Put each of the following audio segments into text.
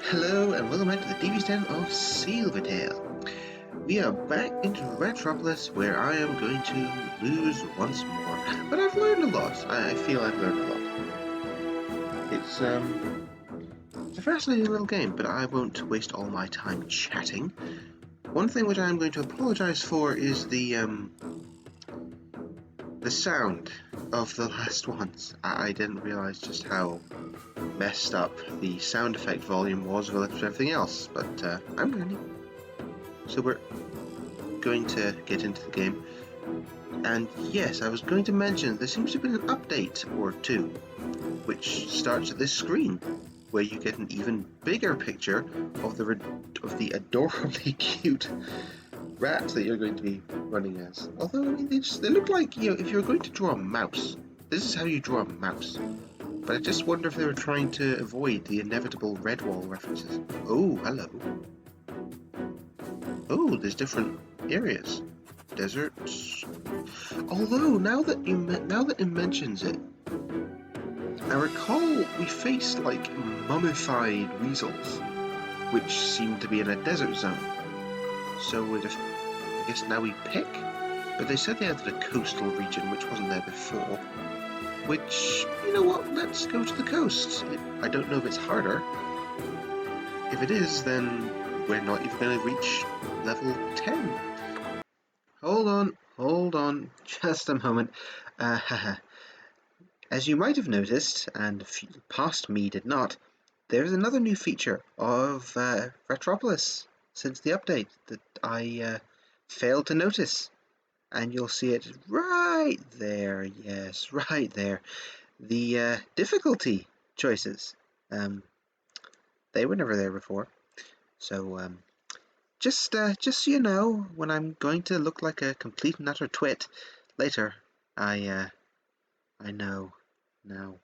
Hello and welcome back to the TV stand of Silvertail. We are back into Ratropolis where I am going to lose once more. But I've learned a lot. I feel I've learned a lot. It's a fascinating little game, but I won't waste all my time chatting. One thing which I'm going to apologise for is the sound of the last ones. I didn't realise just how messed up the sound effect volume was relative to everything else, but I'm learning. So we're going to get into the game. And yes, I was going to mention there seems to be an update or two, which starts at this screen, where you get an even bigger picture of the adorably cute rat that you're going to be running as. Although I mean, they look like, if you're going to draw a mouse, this is how you draw a mouse. But I just wonder if they were trying to avoid the inevitable Redwall references. Oh, hello. Oh, there's different areas. Deserts. Although now that it mentions it, I recall we faced like mummified weasels, which seem to be in a desert zone. So I guess now we pick. But they said they had a coastal region, which wasn't there before. Which, you know what? Let's go to the coast. I don't know if it's harder. If it is, then we're not even going to reach level 10. Hold on, just a moment. As you might have noticed, and past me did not, there's another new feature of Ratropolis since the update that I failed to notice. And you'll see it right there, yes, right there. The difficulty choices. They were never there before. So, just so you know, when I'm going to look like a complete and utter twit later, I know now.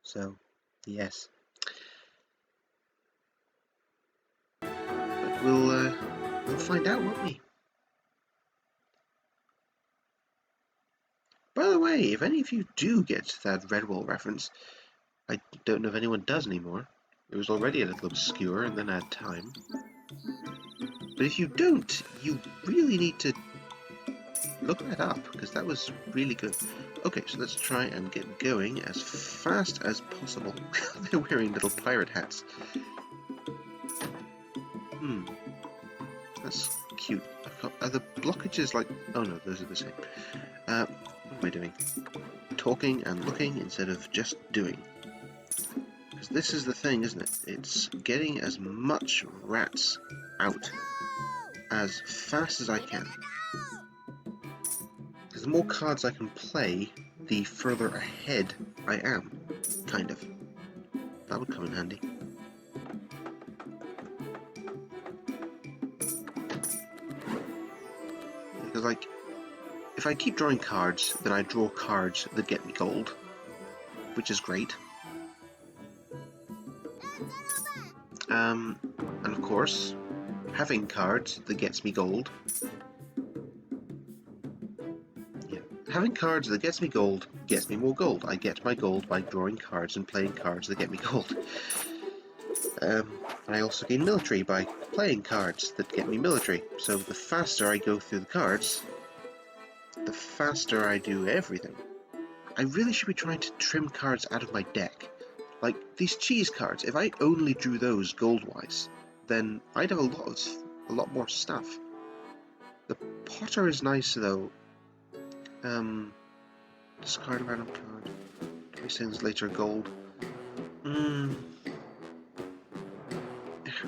So, yes. But we'll find out, won't we? By the way, if any of you do get that Redwall reference, I don't know if anyone does anymore. It was already a little obscure and then had time. But if you don't, you really need to look that up, because that was really good. Okay, so let's try and get going as fast as possible. They're wearing little pirate hats. That's cute. Are the blockages like... Oh no, those are the same. What am I doing? Talking and looking instead of just doing. Because this is the thing, isn't it? It's getting as much rats out as fast as I can. Because the more cards I can play, the further ahead I am, kind of. That would come in handy. Because, like, if I keep drawing cards, then I draw cards that get me gold, which is great. And of course, having cards that gets me gold. Yeah, having cards that gets me gold gets me more gold. I get my gold by drawing cards and playing cards that get me gold. I also gain military by playing cards that get me military. So the faster I go through the cards, the faster I do everything. I really should be trying to trim cards out of my deck. Like, these cheese cards, if I only drew those gold-wise, then I'd have a lot more stuff. The Potter is nice, though. Discard a random card. 20 seconds later, gold. I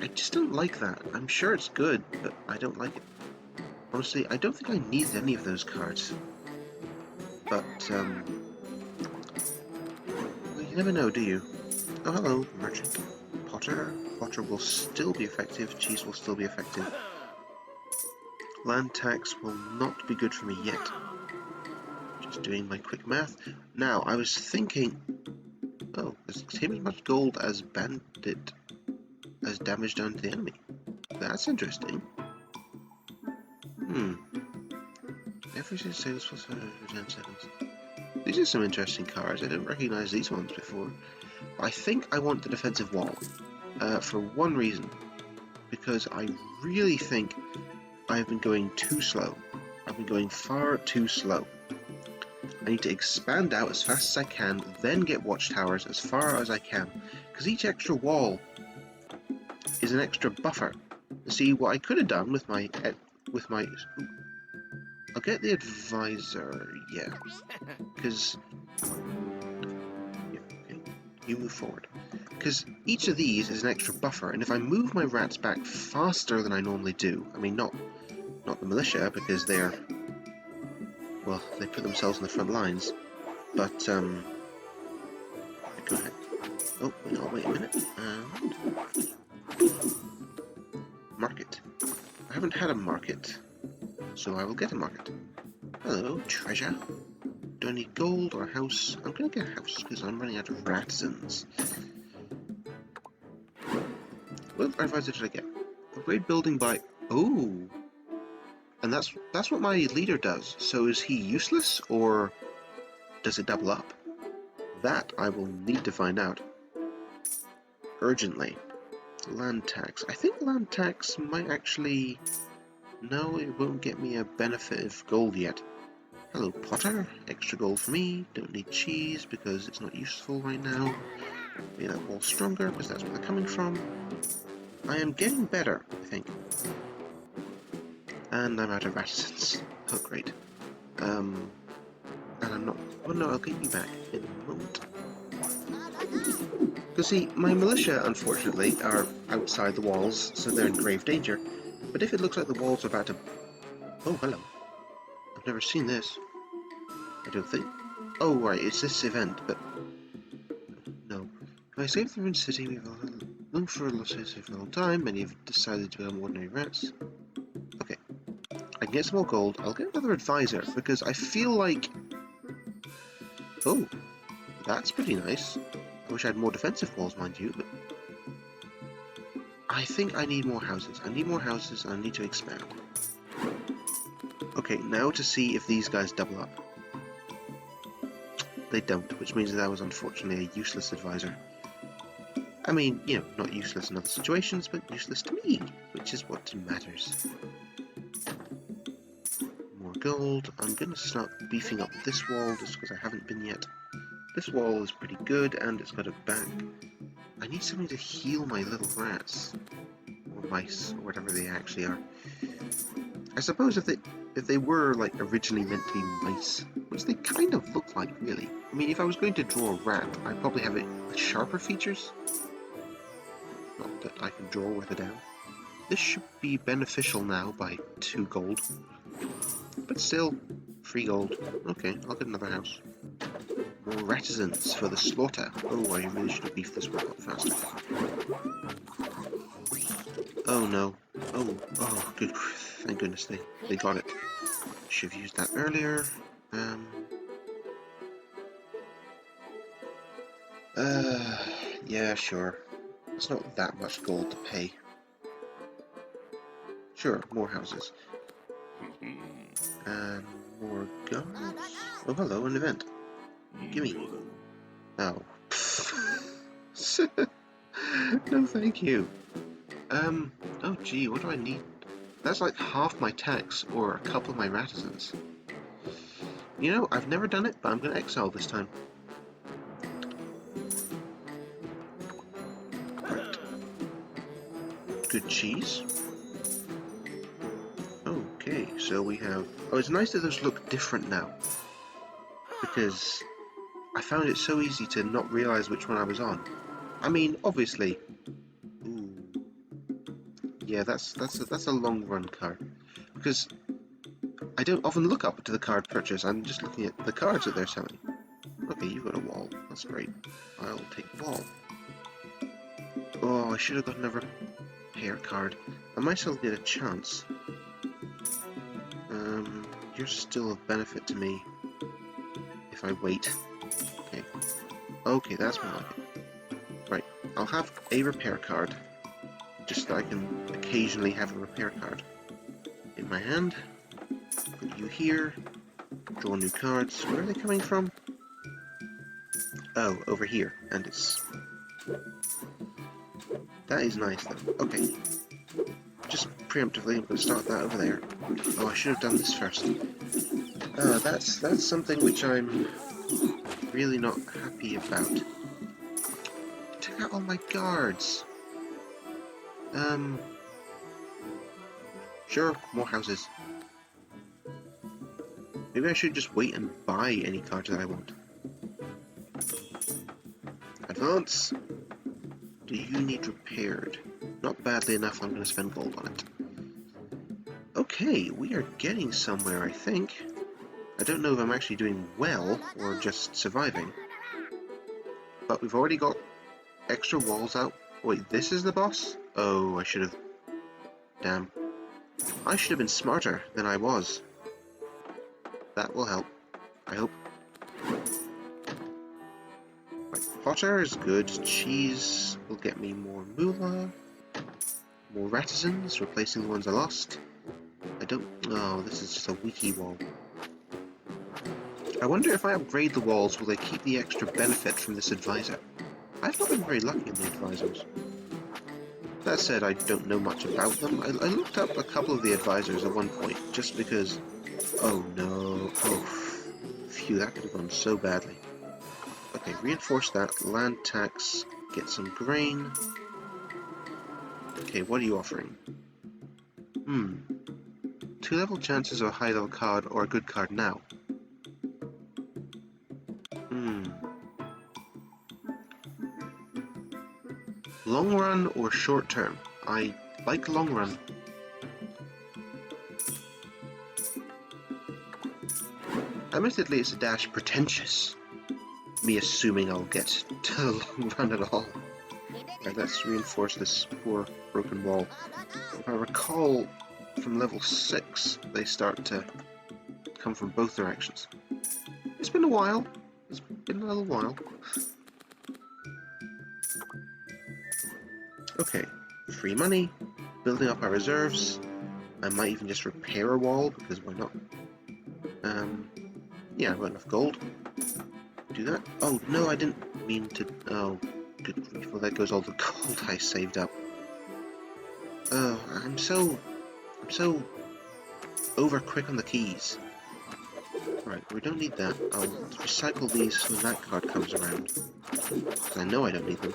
just don't like that. I'm sure it's good, but I don't like it. Honestly, I don't think I need any of those cards. But, well, you never know, do you? Oh, hello, merchant. Potter. Potter will still be effective. Cheese will still be effective. Land tax will not be good for me yet. Just doing my quick math. Now, I was thinking... Oh, there's as much gold as bandit... as damage done to the enemy. That's interesting. Every 6 seconds plus 10 seconds. These are some interesting cards. I didn't recognize these ones before. I think I want the defensive wall. for one reason. Because I really think I've been going too slow. I've been going far too slow. I need to expand out as fast as I can, then get watchtowers as far as I can. Because each extra wall is an extra buffer. See, what I could have done with my... I'll get the advisor, yeah. Because... Yeah, okay. You move forward. Because each of these is an extra buffer, and if I move my rats back faster than I normally do, I mean, not the militia, because they're... Well, they put themselves in the front lines, but, go ahead. Oh, wait a minute, and... Market. I haven't had a market, so I will get a market. Hello, treasure. Do I need gold or a house? I'm gonna get a house, because I'm running out of ratsons. What advisor did I get? Upgrade building by... Oh! And that's what my leader does. So is he useless, or does it double up? That I will need to find out. Urgently. Land tax. I think land tax might actually... No, it won't get me a benefit of gold yet. Hello, Potter. Extra gold for me. Don't need cheese because it's not useful right now. Make that wall stronger because that's where they're coming from. I am getting better, I think. And I'm out of rations. Oh, great. And I'm not... Oh no, I'll get you back in a moment. Because see, my militia, unfortunately, are outside the walls, so they're in grave danger. But if it looks like the walls are about to... Oh, hello. I've never seen this. I don't think... Oh, right, it's this event, but... No. If I save the ruined city, we've looked for a lost city for a long time. Many have decided to become ordinary rats. Okay. I can get some more gold. I'll get another advisor, because I feel like... Oh, that's pretty nice. I wish I had more defensive walls, mind you, but... I think I need more houses. I need more houses, and I need to expand. Okay, now to see if these guys double up. They don't, which means that I was unfortunately a useless advisor. I mean, you know, not useless in other situations, but useless to me, which is what matters. More gold. I'm going to start beefing up this wall just because I haven't been yet. This wall is pretty good, and it's got a back. I need something to heal my little rats. Or mice, or whatever they actually are. I suppose if they were, like, originally meant to be mice, which they kind of look like, really. I mean, if I was going to draw a rat, I'd probably have it with sharper features. Not that I can draw with it down. This should be beneficial now by 2 gold. But still, 3 gold. Okay, I'll get another house. More ratisans for the slaughter. Oh, I really should have beefed this one up faster. Oh no. Oh, good. Thank goodness they got it. Should have used that earlier. Yeah, sure. It's not that much gold to pay. Sure, more houses. And more guns. Oh, hello, an event. Gimme. Oh. No, thank you. Oh gee, what do I need? That's like half my tax, or a couple of my ratisans. You know, I've never done it, but I'm going to exile this time. Right. Good cheese. Okay, so we have... Oh, it's nice that those look different now. Because I found it so easy to not realise which one I was on. I mean, obviously... Ooh. Yeah, that's a long run card. Because I don't often look up to the card purchase, I'm just looking at the cards that they're selling. Okay, you've got a wall. That's great. I'll take the wall. Oh, I should have got another pair card. I might still get a chance. You're still of benefit to me if I wait. Okay. Okay, that's more like it. Right, I'll have a repair card. Just so I can occasionally have a repair card in my hand. Put you here. Draw new cards. Where are they coming from? Oh, over here. And it's That is nice though. Okay. Just preemptively, I'm going to start that over there. Oh, I should have done this first. That's something which I'm really not happy about. Took out all my guards. Sure, more houses. Maybe I should just wait and buy any cards that I want. Advance. Do you need repaired? Not badly enough, I'm going to spend gold on it. Okay, we are getting somewhere, I think. I don't know if I'm actually doing well or just surviving. But we've already got extra walls out. Wait, this is the boss? Oh, I should have... Damn. I should have been smarter than I was. That will help, I hope. Right, Potter is good. Cheese will get me more moolah. More Ratisans, replacing the ones I lost. I don't... Oh, this is just a wiki wall. I wonder if I upgrade the walls, will they keep the extra benefit from this advisor? I've not been very lucky in the advisors. That said, I don't know much about them. I looked up a couple of the advisors at one point, just because... Oh no... Oh, phew, that could have gone so badly. Okay, reinforce that. Land tax. Get some grain. Okay, what are you offering? 2-level chances of a high-level card or a good card now. Long run or short term? I like long run. Admittedly, it's a dash pretentious. Me assuming I'll get to the long run at all. Right, let's reinforce this poor broken wall. If I recall, from level 6, they start to come from both directions. It's been a while. It's been a little while. Okay, free money, building up our reserves. I might even just repair a wall, because why not? Yeah, I've got enough gold. Do that. Oh, no, I didn't mean to... Oh, good grief. Well, there goes all the gold I saved up. Oh, I'm so over quick on the keys. Alright, we don't need that. I'll recycle these when that card comes around. Because I know I don't need them.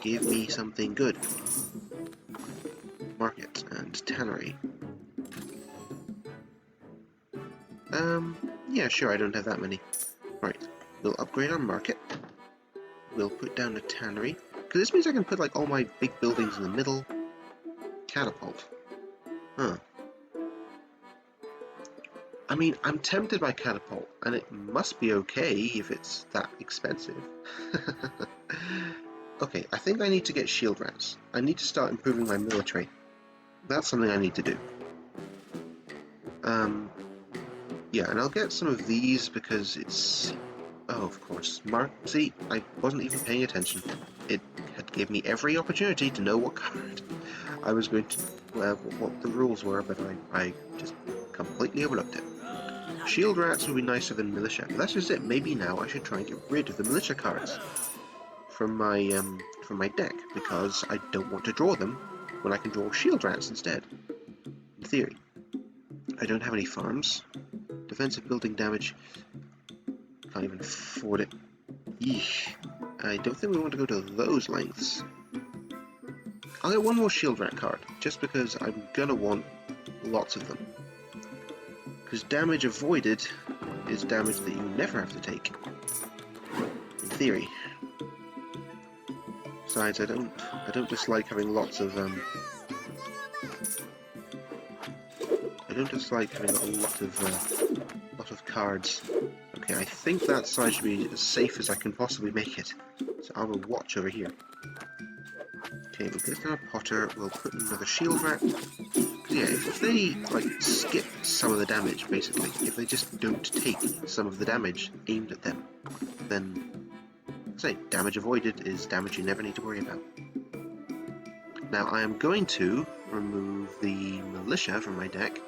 Give me something good. Market and tannery. Yeah, sure, I don't have that many. Right, we'll upgrade our market. We'll put down a tannery. Because this means I can put, like, all my big buildings in the middle. Catapult. Huh. I mean, I'm tempted by catapult, and it must be okay if it's that expensive. Okay, I think I need to get shield rats. I need to start improving my military. That's something I need to do. Yeah, and I'll get some of these because it's... Oh, of course. See, I wasn't even paying attention. It had given me every opportunity to know what card I was going to... what the rules were, but I just completely overlooked it. Shield rats would be nicer than militia, but that's just it. Maybe now I should try and get rid of the militia cards from my deck, because I don't want to draw them when I can draw shield rats instead. In theory. I don't have any farms. Defensive building damage. Can't even afford it. Yeesh. I don't think we want to go to those lengths. I'll get one more shield rat card, just because I'm gonna want lots of them. Because damage avoided is damage that you never have to take. In theory. Besides, I don't dislike having lots of I don't dislike having a lot of cards. Okay, I think that side should be as safe as I can possibly make it. So I will watch over here. Okay, we'll get down a Potter, we'll put another shield rat. Yeah, if they, like, skip some of the damage, basically, if they just don't take some of the damage aimed at them, then, say, damage avoided is damage you never need to worry about. Now, I am going to remove the militia from my deck,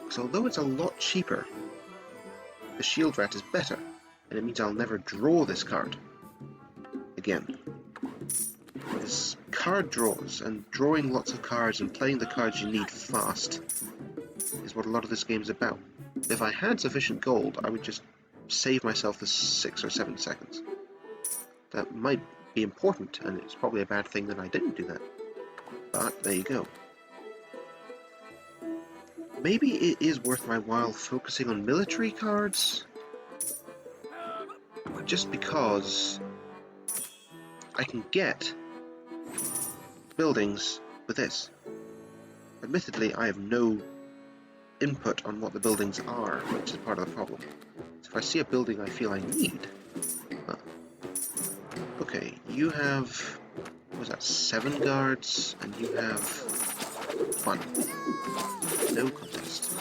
because although it's a lot cheaper, the shield rat is better, and it means I'll never draw this card again. is card draws, and drawing lots of cards and playing the cards you need fast is what a lot of this game is about. If I had sufficient gold, I would just save myself the 6 or 7 seconds. That might be important, and it's probably a bad thing that I didn't do that. But there you go. Maybe it is worth my while focusing on military cards, just because I can get buildings with this. Admittedly, I have no input on what the buildings are, which is part of the problem. So if I see a building I feel I need... okay, you have... what was that, 7 guards, and you have 1. No contest.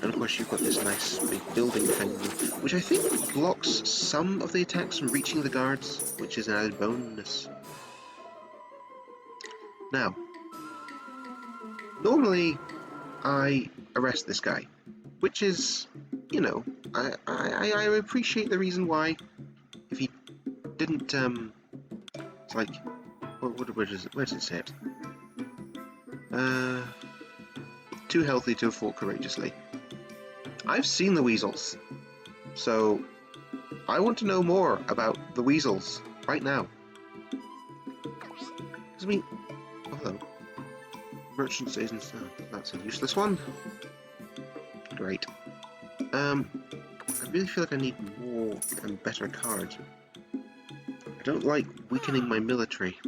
And of course you've got this nice big building thing, which I think blocks some of the attacks from reaching the guards, which is an added bonus. Now, normally I arrest this guy, which is, you know, I appreciate the reason why. If he didn't, it's like, where does it say it? Too healthy to fought courageously. I've seen the weasels, so I want to know more about the weasels right now. Because I mean, oh, hello. Merchant stays in town. That's a useless one. Great. I really feel like I need more and better cards. I don't like weakening my military.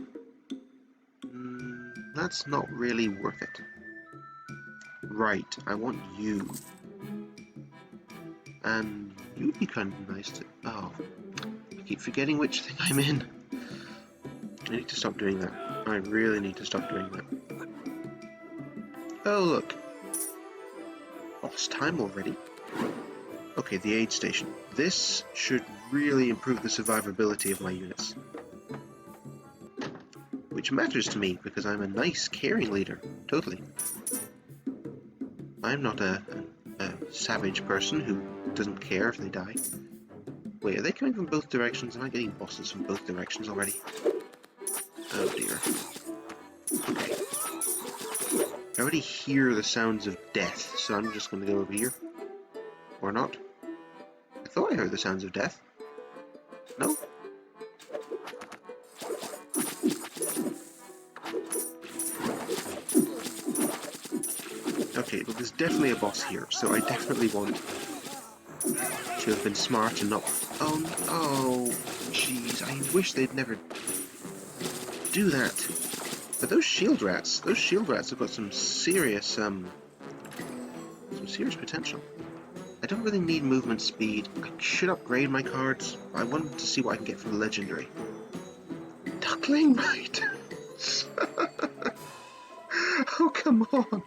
That's not really worth it. Right, I want you. And you'd be kind of nice to... oh, I keep forgetting which thing I'm in. I need to stop doing that. I really need to stop doing that. Oh, look. Boss time already. Okay, the aid station. This should really improve the survivability of my units. Which matters to me, because I'm a nice, caring leader. Totally. I'm not a savage person who doesn't care if they die. Wait, are they coming from both directions? Am I getting bosses from both directions already? Oh dear. Okay. I already hear the sounds of death, so I'm just going to go over here. Or not. I thought I heard the sounds of death. No? Okay, well there's definitely a boss here, so I definitely want to have been smart and not... oh, jeez, I wish they'd never do that. But those shield rats have got some serious potential. I don't really need movement speed. I should upgrade my cards. I wanted to see what I can get from the legendary. Duckling Bite! Oh, come on!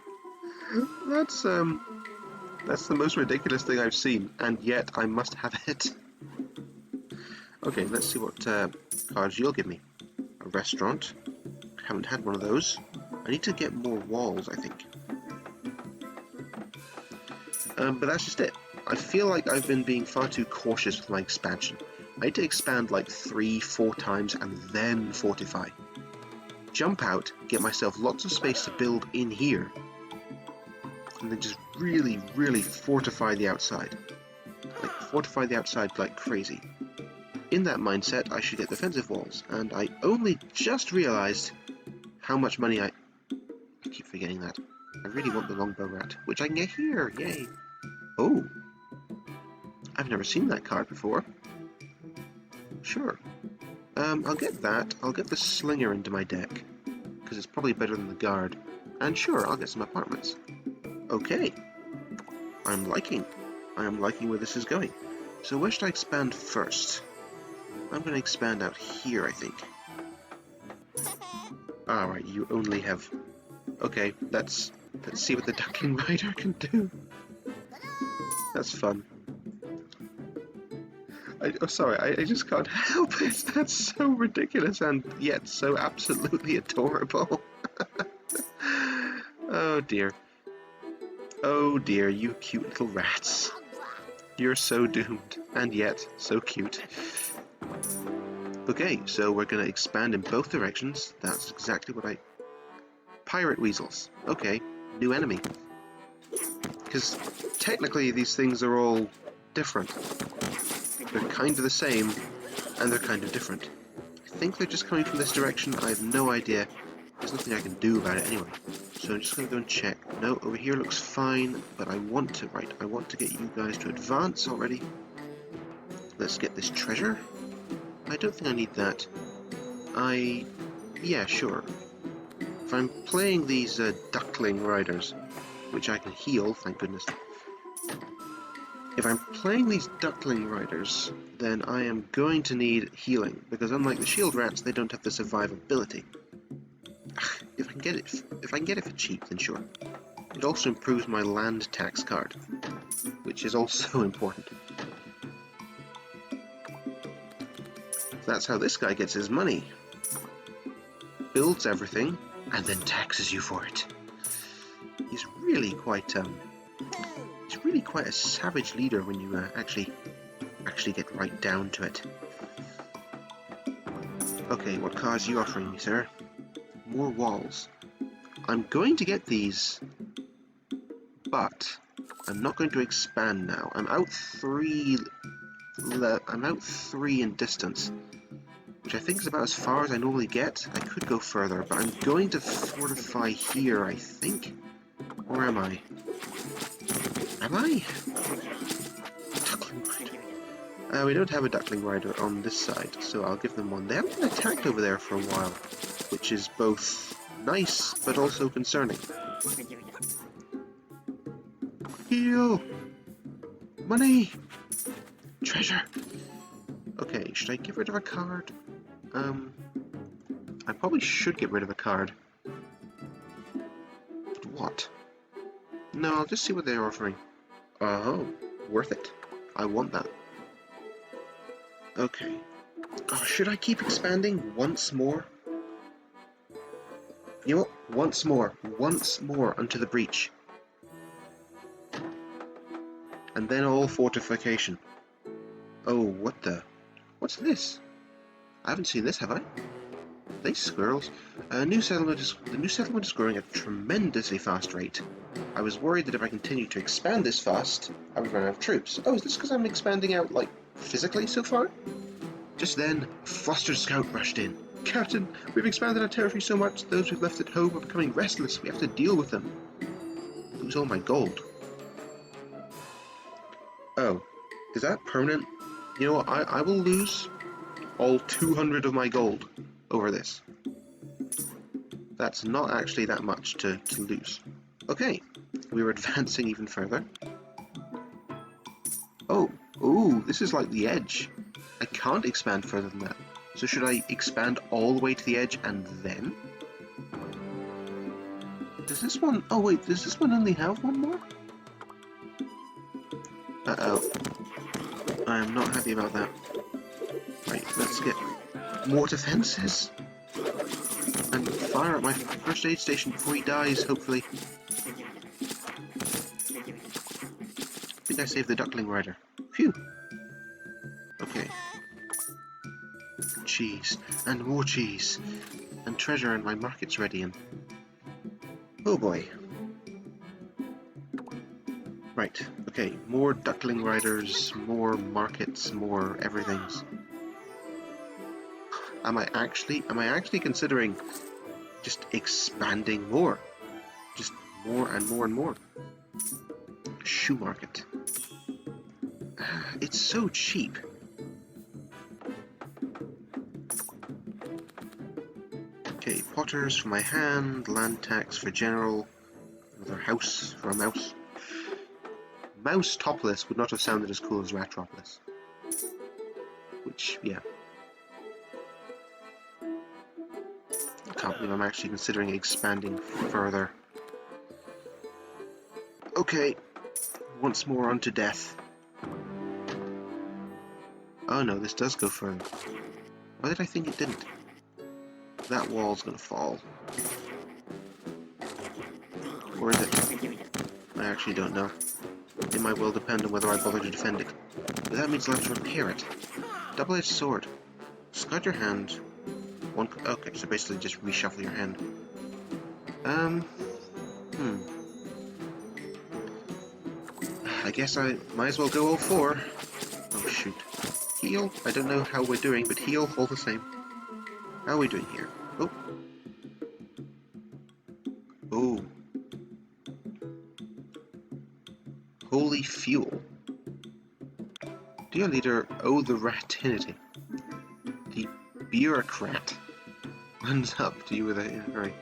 That's the most ridiculous thing I've seen, and yet I must have it. Okay, let's see what cards you'll give me. A restaurant. Haven't had one of those. I need to get more walls, I think. But that's just it. I feel like I've been being far too cautious with my expansion. I need to expand like 3-4 times and then fortify. Jump out, get myself lots of space to build in here, and then just really, really fortify the outside. Like, fortify the outside like crazy. In that mindset, I should get defensive walls, and I only just realized how much money I keep forgetting that. I really want the longbow rat, which I can get here, yay! Oh! I've never seen that card before. Sure. I'll get that. I'll get the slinger into my deck, because it's probably better than the guard. And sure, I'll get some apartments. Okay. I am liking where this is going. So where should I expand first? I'm going to expand out here, I think. Alright, you only have... okay, let's see what the Duckling Rider can do. That's fun. I just can't help it. That's so ridiculous and yet so absolutely adorable. Oh dear. Oh dear, you cute little rats. You're so doomed, and yet so cute. Okay, so we're going to expand in both directions. That's exactly what I... Pirate weasels. Okay, new enemy. Because technically these things are all different. They're kind of the same, and they're kind of different. I think they're just coming from this direction. I have no idea. There's nothing I can do about it anyway. So I'm just going to go and check. No, over here looks fine, but I want to... Right, I want to get you guys to advance already. Let's get this treasure. I don't think I need that. Yeah, sure. If I'm playing these duckling riders, which I can heal, thank goodness. If I'm playing these duckling riders, then I am going to need healing, because unlike the shield rats, they don't have the survivability. If I can get it for cheap, then sure. It also improves my land tax card, which is also important. That's how this guy gets his money. Builds everything, and then taxes you for it. He's really quite a savage leader when you actually get right down to it. Okay, what cards are you offering me, sir? More walls. I'm going to get these, but I'm not going to expand now. I'm out three in distance, which I think is about as far as I normally get. I could go further, but I'm going to fortify here, I think. Or am I? Am I? Duckling rider. We don't have a duckling rider on this side, so I'll give them one. They haven't been attacked over there for a while, which is both nice but also concerning. Heal! Money! Treasure! Okay, should I get rid of a card? I probably should get rid of a card. But what? No, I'll just see what they're offering. Oh, worth it. I want that. Okay. Oh, should I keep expanding once more? You know what? Once more unto the breach. And then all fortification. Oh, what the? What's this? I haven't seen this, have I? These squirrels. The new settlement is growing at a tremendously fast rate. I was worried that if I continued to expand this fast, I would run out of troops. Oh, is this because I'm expanding out, like, physically so far? Just then, a flustered scout rushed in. Captain, we've expanded our territory so much, those we've left at home are becoming restless. We have to deal with them. Lose all my gold. Oh, is that permanent? You know what, I will lose all 200 of my gold over this. That's not actually that much to lose. Okay, we're advancing even further. Oh, ooh, this is like the edge. I can't expand further than that. So should I expand all the way to the edge and then? Does this one... Oh wait, does this one only have one more? Uh-oh. I am not happy about that. Right, let's get more defenses. And fire at my first aid station before he dies, hopefully. I think I saved the duckling rider. Phew. Okay. Cheese. And more cheese. And treasure, and my market's ready, and... Oh boy. Right, okay. More duckling riders, more markets, more everythings. Am I actually considering just expanding more? Just more and more and more. Shoe market. It's so cheap. Okay, potters for my hand, land tax for general, another house for a mouse. Mouse topless would not have sounded as cool as Ratropolis. Which, yeah. I can't believe I'm actually considering expanding further. Okay, once more unto death. Oh no, this does go further. Why did I think it didn't? That wall's gonna fall. Or is it? I actually don't know. It might well depend on whether I bother to defend it. But that means I'll have to repair it. Double-edged sword. discard your hand. Okay, so basically just reshuffle your hand. I guess I might as well go all four. Oh shoot. Heal? I don't know how we're doing, but heal all the same. How are we doing here? Oh. Oh. Holy fuel. Dear leader, oh the ratinity. The bureaucrat runs up to you with a hurry.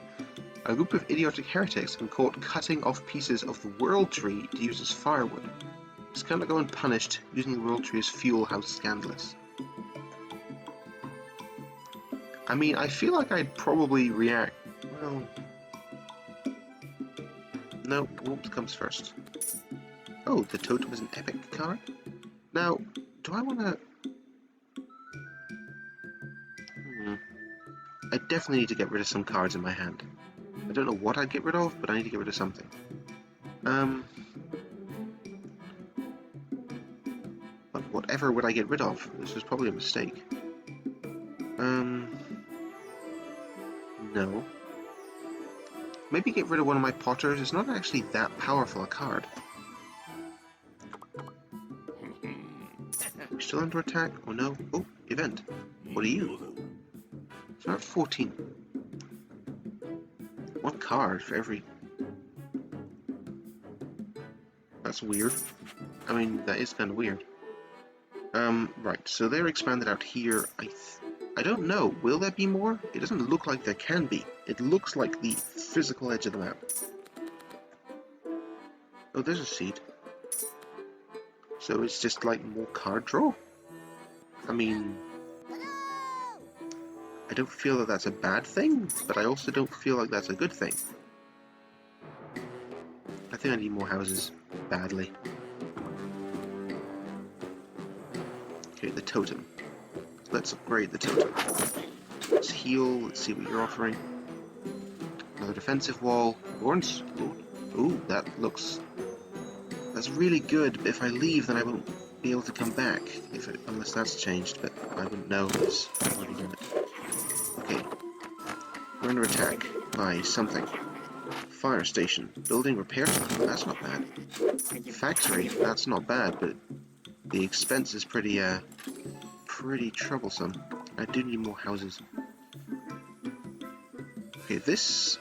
A group of idiotic heretics have been caught cutting off pieces of the world tree to use as firewood. This cannot go unpunished. Using the world tree as fuel, how scandalous. I mean, I feel like I'd probably react. Well, no, warmth comes first. Oh, the totem is an epic card? Now, do I want to... I definitely need to get rid of some cards in my hand. I don't know what I'd get rid of, but I need to get rid of something. But whatever would I get rid of? This was probably a mistake. No. Maybe get rid of one of my potters. It's not actually that powerful a card. We're still under attack? Oh no. Oh, event. What are you? So I'm at 14. One card for every... That's weird. I mean, that is kind of weird. Right, so they're expanded out here. I don't know. Will there be more? It doesn't look like there can be. It looks like the physical edge of the map. Oh, there's a seed. So it's just like more card draw? I mean... I don't feel that that's a bad thing, but I also don't feel like that's a good thing. I think I need more houses. Badly. Okay, the totem. Let's upgrade the totem. Let's heal. Let's see what you're offering. Another defensive wall. Lawrence. Ooh, that looks... That's really good, but if I leave then I won't be able to come back. Unless that's changed, but I wouldn't know because I've already done it. Okay. We're under attack by something. Fire station. Building repair. That's not bad. Factory. That's not bad, but the expense is pretty troublesome. I do need more houses. Okay, this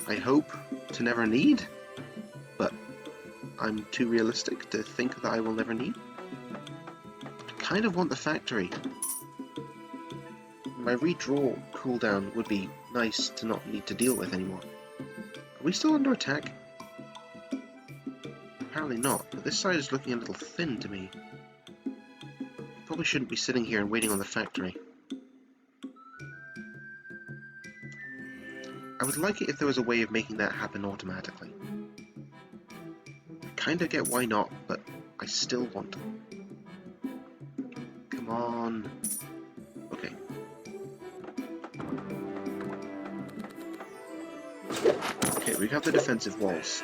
I hope to never need, but I'm too realistic to think that I will never need. I kind of want the factory. My redraw cooldown would be nice to not need to deal with anymore. Are we still under attack? Apparently not, but this side is looking a little thin to me. Probably shouldn't be sitting here and waiting on the factory. I would like it if there was a way of making that happen automatically. I kinda get why not, but I still want it. Come on. Okay. Okay, we have the defensive walls.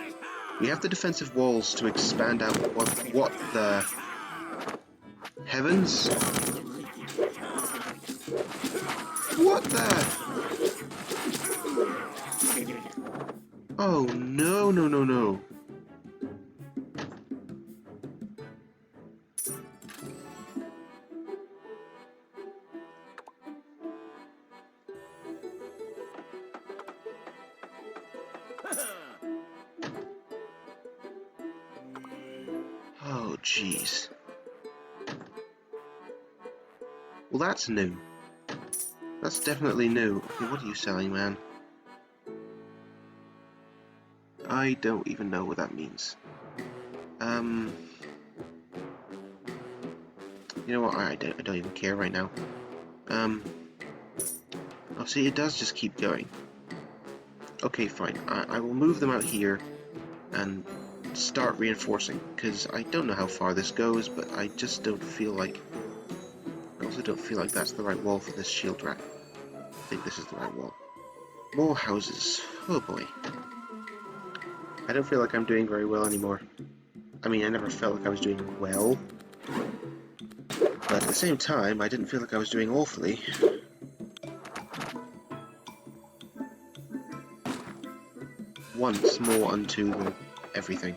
We have the defensive walls to expand out what the... Heavens? What the... Oh, no, no, no, no. Oh, jeez. Well, that's new. That's definitely new. Okay, what are you selling, man? I don't even know what that means. You know what? I don't even care right now. Oh, see, it does just keep going. Okay, fine. I will move them out here and start reinforcing, because I don't know how far this goes, but I just don't feel like... I also don't feel like that's the right wall for this shield rack. I think this is the right wall. More houses. Oh boy. I don't feel like I'm doing very well anymore. I mean, I never felt like I was doing well. But at the same time, I didn't feel like I was doing awfully. Once more unto the everything.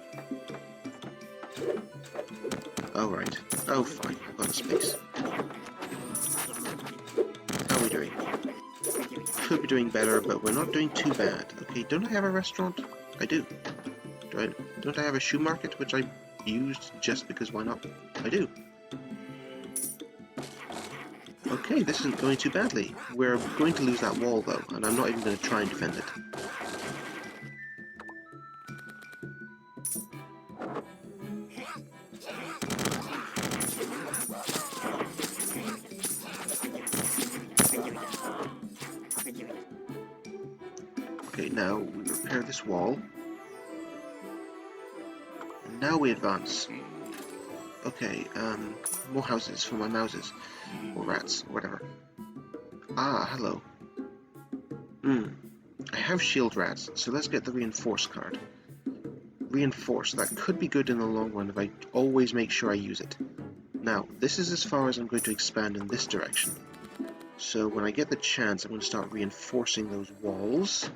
Oh, right. Oh, fine. I've got a space. How are we doing? Could be doing better, but we're not doing too bad. Okay, don't I have a restaurant? I do. Don't I have a shoe market, which I used just because why not? I do. Okay, this isn't going too badly. We're going to lose that wall, though, and I'm not even going to try and defend it. Okay, now we repair this wall. And now we advance. Okay, more houses for my mouses. Or rats, or whatever. Ah, hello. I have shield rats, so let's get the reinforce card. Reinforce, that could be good in the long run if I always make sure I use it. Now, this is as far as I'm going to expand in this direction. So when I get the chance, I'm going to start reinforcing those walls.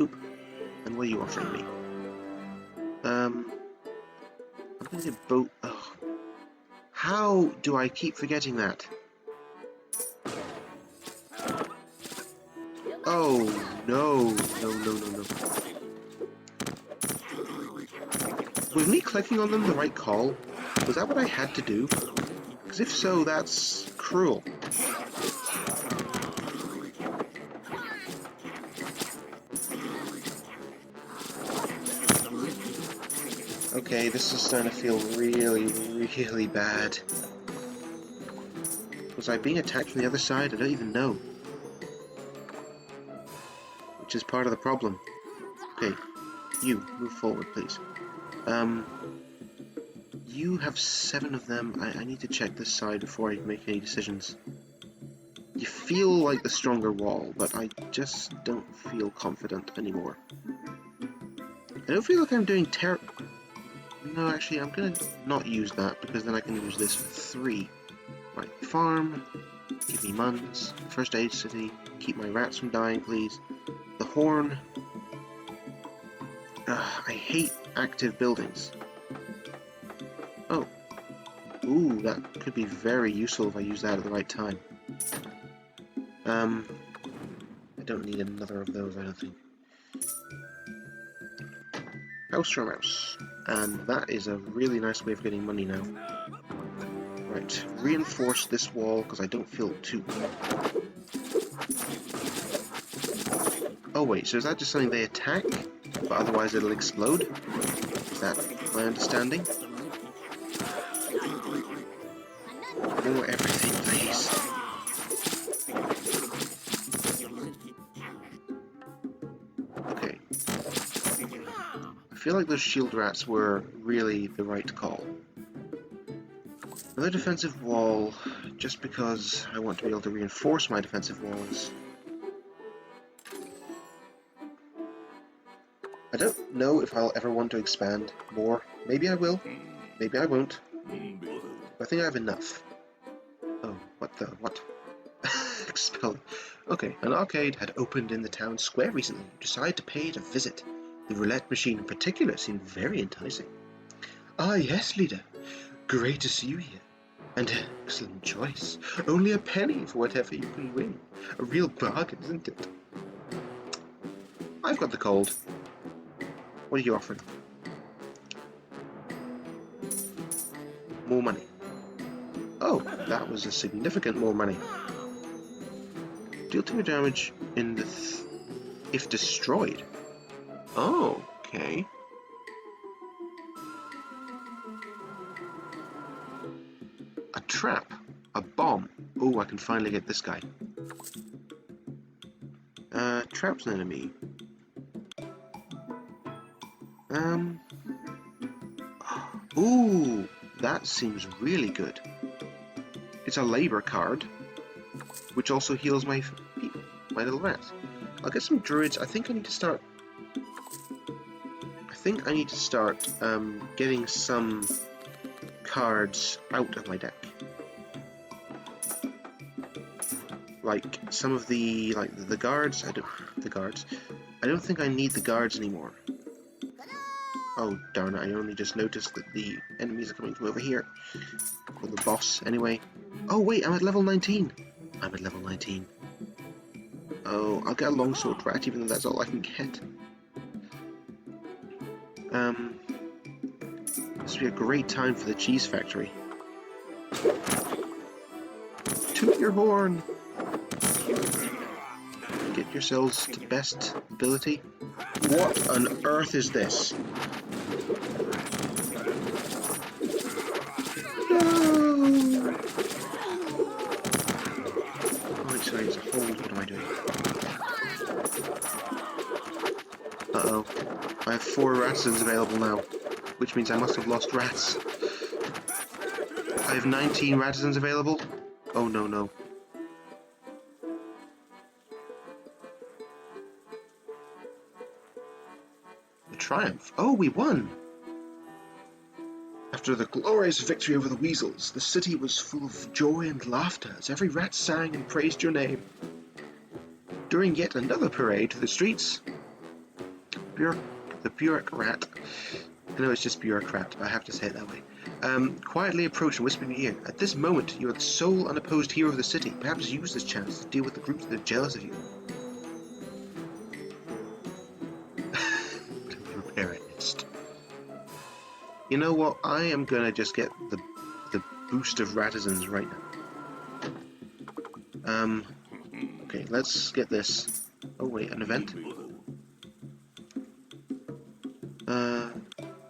Oop. And what are you offering me? I'm going to get boat. Oh. How do I keep forgetting that? Oh, no. No. Was me clicking on them the right call? Was that what I had to do? Because if so, that's cruel. Okay, this is starting to feel really bad. Was I being attacked from the other side? I don't even know. Which is part of the problem. Okay, you, move forward, please. You have 7 of them. I need to check this side before I make any decisions. You feel like the stronger wall, but I just don't feel confident anymore. I don't feel like I'm doing No, actually, I'm gonna not use that, because then I can use this for 3. Right, farm, give me muns, first aid city, keep my rats from dying, please. The horn. I hate active buildings. Oh. Ooh, that could be very useful if I use that at the right time. I don't need another of those, I don't think. House from house. And that is a really nice way of getting money now. Right, reinforce this wall because I don't feel too... Oh wait, so is that just something they attack, but otherwise it'll explode? Is that my understanding? More everything, please. Okay. I feel like those shield rats were really the right call. Another defensive wall, just because I want to be able to reinforce my defensive walls. I don't know if I'll ever want to expand more. Maybe I will. Maybe I won't. I think I have enough. Oh, what? Expel. Okay, an arcade had opened in the town square recently. Decided to pay it a visit. The roulette machine in particular seemed very enticing. Ah, yes, leader. Great to see you here. An excellent choice. Only a penny for whatever you can win. A real bargain, isn't it? I've got the cold. What are you offering? More money. Oh, that was a significant more money. Deal 2 damage in the if destroyed. Oh, okay. A trap. A bomb. Oh, I can finally get this guy. Trap's an enemy. Ooh, that seems really good. It's a labor card, which also heals my little rats. I'll get some druids. I think I need to start getting some cards out of my deck. Like some of the guards. I don't think I need the guards anymore. Oh darn it! I only just noticed that the enemies are coming from over here. Or the boss, anyway. Oh wait, I'm at level 19. I'm at level 19. Oh, I'll get a longsword rat, even though that's all I can get. This would be a great time for the cheese factory. Toot your horn! Get yourselves to best ability. What on earth is this? No! Oh, sorry, it's a hold. What am I doing? Uh-oh. I have 4 rations available now, which means I must have lost rats. I have 19 rations available. Oh no, no. The triumph. Oh, we won! After the glorious victory over the weasels, the city was full of joy and laughter as every rat sang and praised your name. During yet another parade through the streets, the bureaucrat, I know it's just bureaucrat, I have to say it that way, quietly approached and whispered in your ear, "At this moment, you are the sole unopposed hero of the city. Perhaps use this chance to deal with the groups that are jealous of you." Repair it. You know what? I am gonna just get the boost of Ratisans right now. Okay, let's get this. Oh wait, an event?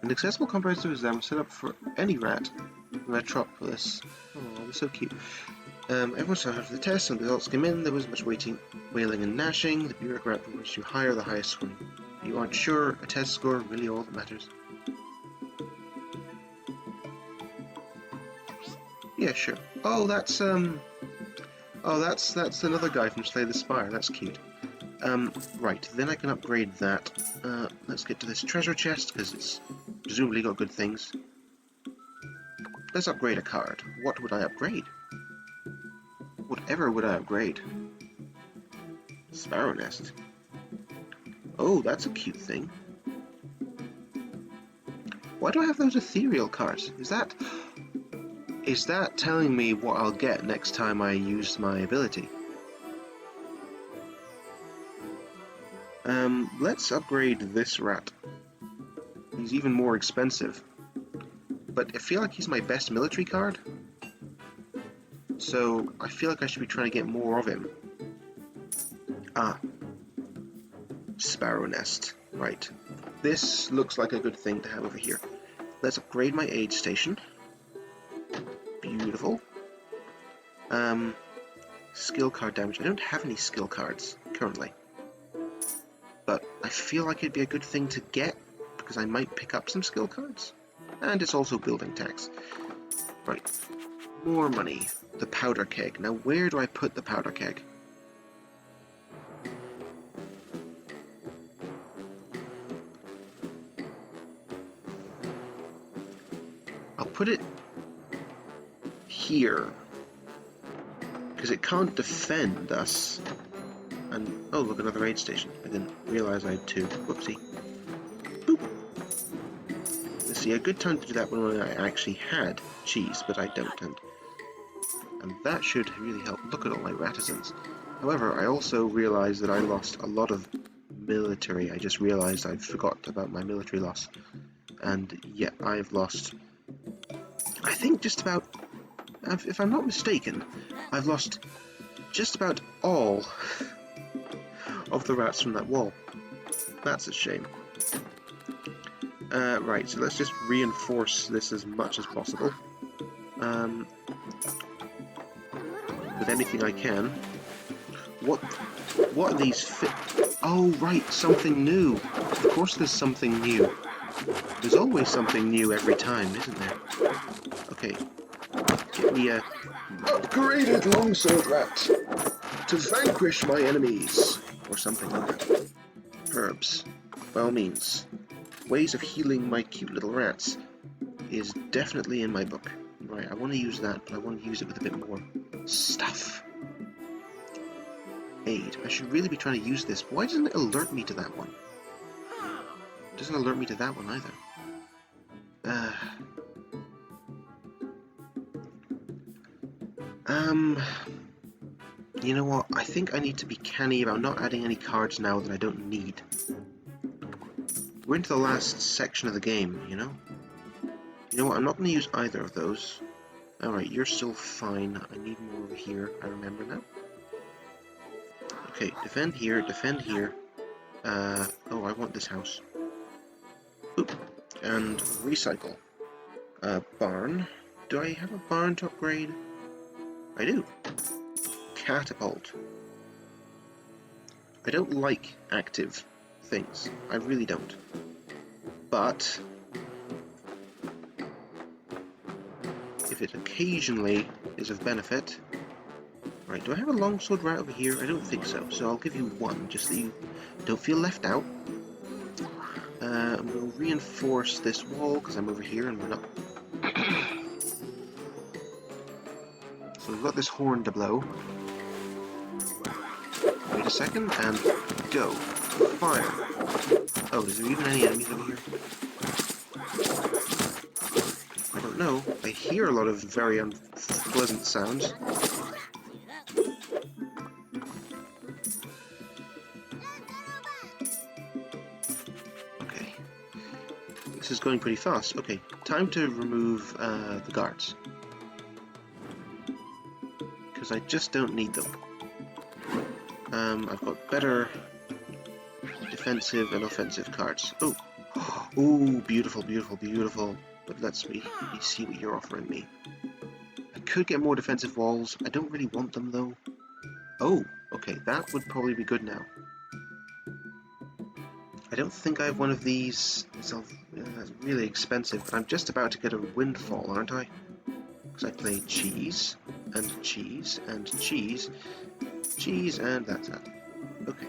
An accessible comprehensive exam set up for any rat in Ratropolis. Oh, they're so cute. Everyone started after the test, and the results came in. There was much wailing and gnashing. The bureaucrat wished you higher the highest scoring. You aren't sure, a test score really all that matters. Yeah, sure. Oh, that's that's another guy from Slay the Spire. That's cute. Right, then I can upgrade that. Let's get to this treasure chest, because it's presumably got good things. Let's upgrade a card. What would I upgrade? Whatever would I upgrade? Sparrow Nest. Oh, that's a cute thing. Why do I have those ethereal cards? Is that telling me what I'll get next time I use my ability? Let's upgrade this rat. He's even more expensive. But I feel like he's my best military card. So I feel like I should be trying to get more of him. Ah. Sparrow Nest. Right. This looks like a good thing to have over here. Let's upgrade my aid station. Beautiful. Skill card damage. I don't have any skill cards currently. But I feel like it'd be a good thing to get, because I might pick up some skill cards. And it's also building tax. Right. More money. The powder keg. Now where do I put the powder keg? I'll put it here, because it can't defend us. And oh, look, another aid station. I didn't realize I had 2. Whoopsie. Boop. Let's see, a good time to do that when I actually had cheese, but I don't. And that should really help. Look at all my Ratisans. However, I also realized that I lost a lot of military. I just realized I forgot about my military loss. And yeah, I've lost, I think, just about, if I'm not mistaken, I've lost just about all of the rats from that wall. That's a shame. Right, so let's just reinforce this as much as possible. With anything I can. What are these Oh, right, something new. Of course there's something new. There's always something new every time, isn't there? Okay. Get me a upgraded longsword rat to vanquish my enemies, or something like that. Herbs, by all means. Ways of healing my cute little rats. is definitely in my book. Right, I want to use that, but I want to use it with a bit more stuff. Aid. I should really be trying to use this. Why doesn't it alert me to that one? It doesn't alert me to that one either. You know what? I think I need to be canny about not adding any cards now that I don't need. We're into the last section of the game, you know? You know what? I'm not going to use either of those. Alright, you're still fine. I need more over here. I remember now. Okay, defend here, defend here. Oh, I want this house. Oop. And recycle. Barn. Do I have a barn to upgrade? I do. Catapult. I don't like active things. I really don't. But if it occasionally is of benefit... Right, do I have a longsword right over here? I don't think so, so I'll give you one, just so you don't feel left out. I'm going to reinforce this wall, because I'm over here and we're not... So we've got this horn to blow. Wait a second, and go. Fire. Oh, is there even any enemies over here? I don't know. I hear a lot of very unpleasant sounds. Okay. This is going pretty fast. Okay, time to remove the guards. Because I just don't need them. I've got better defensive and offensive cards. Oh, ooh, beautiful, beautiful, beautiful. But let me see what you're offering me. I could get more defensive walls. I don't really want them though. Oh, okay, that would probably be good now. I don't think I have one of these. It's really expensive, but I'm just about to get a windfall, aren't I? Because I played cheese, and cheese, and cheese, cheese, and that's that. Okay.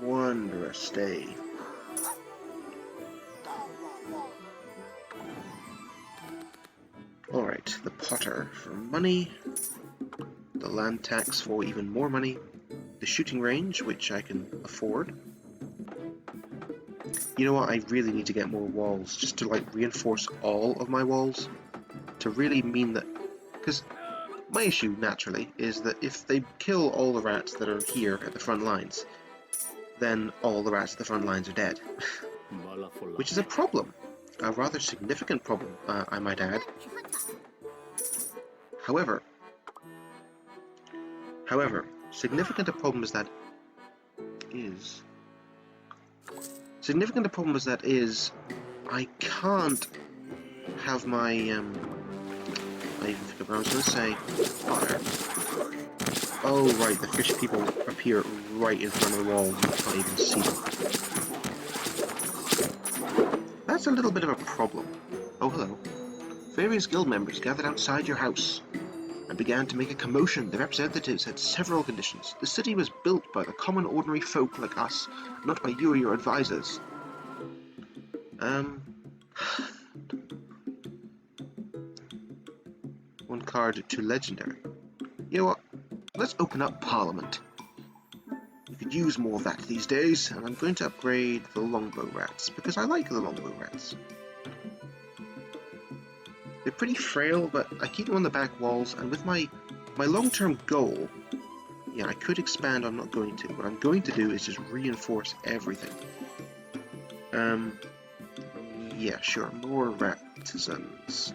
Wondrous day. Alright, the potter for money, the land tax for even more money, the shooting range, which I can afford. You know what, I really need to get more walls, just to like reinforce all of my walls, to really mean that, because my issue, naturally, is that if they kill all the rats that are here at the front lines, then all the rats at the front lines are dead. Which is a problem. A rather significant problem, I might add. However, significant a problem as that is, I can't have my, I forgot what I was going to say, fire. Oh right, the fish people appear right in front of the wall, you can't even see them. That's a little bit of a problem. Oh hello. Various guild members gathered outside your house and began to make a commotion. The representatives had several conditions. The city was built by the common ordinary folk like us, not by you or your advisors. One card to legendary. You know what? Let's open up Parliament. You could use more of that these days, and I'm going to upgrade the longbow rats, because I like the longbow rats. They're pretty frail, but I keep them on the back walls, and with my long-term goal, yeah, I could expand, I'm not going to. What I'm going to do is just reinforce everything. Yeah, sure, more artisans.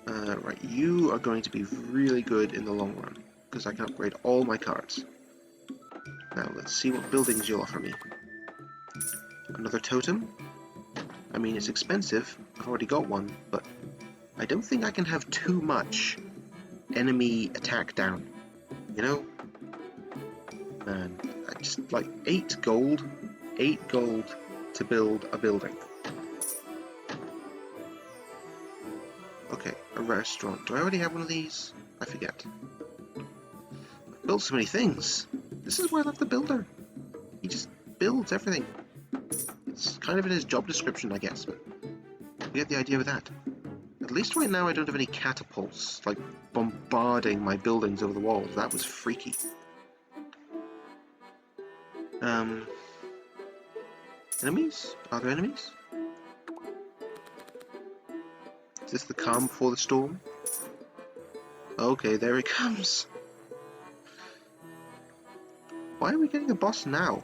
Right, you are going to be really good in the long run, because I can upgrade all my cards. Now, let's see what buildings you'll offer me. Another totem? I mean, it's expensive, I've already got one, but I don't think I can have too much enemy attack down, you know? Man, I just, like, 8 gold to build a building. Okay, a restaurant. Do I already have one of these? I forget. I've built so many things. This is why I love the builder. He just builds everything. It's kind of in his job description, I guess. But You get the idea with that? At least right now I don't have any catapults, like, bombarding my buildings over the walls. That was freaky. Enemies? Are there enemies? Is this the calm before the storm? Okay, there it comes. Why are we getting a boss now?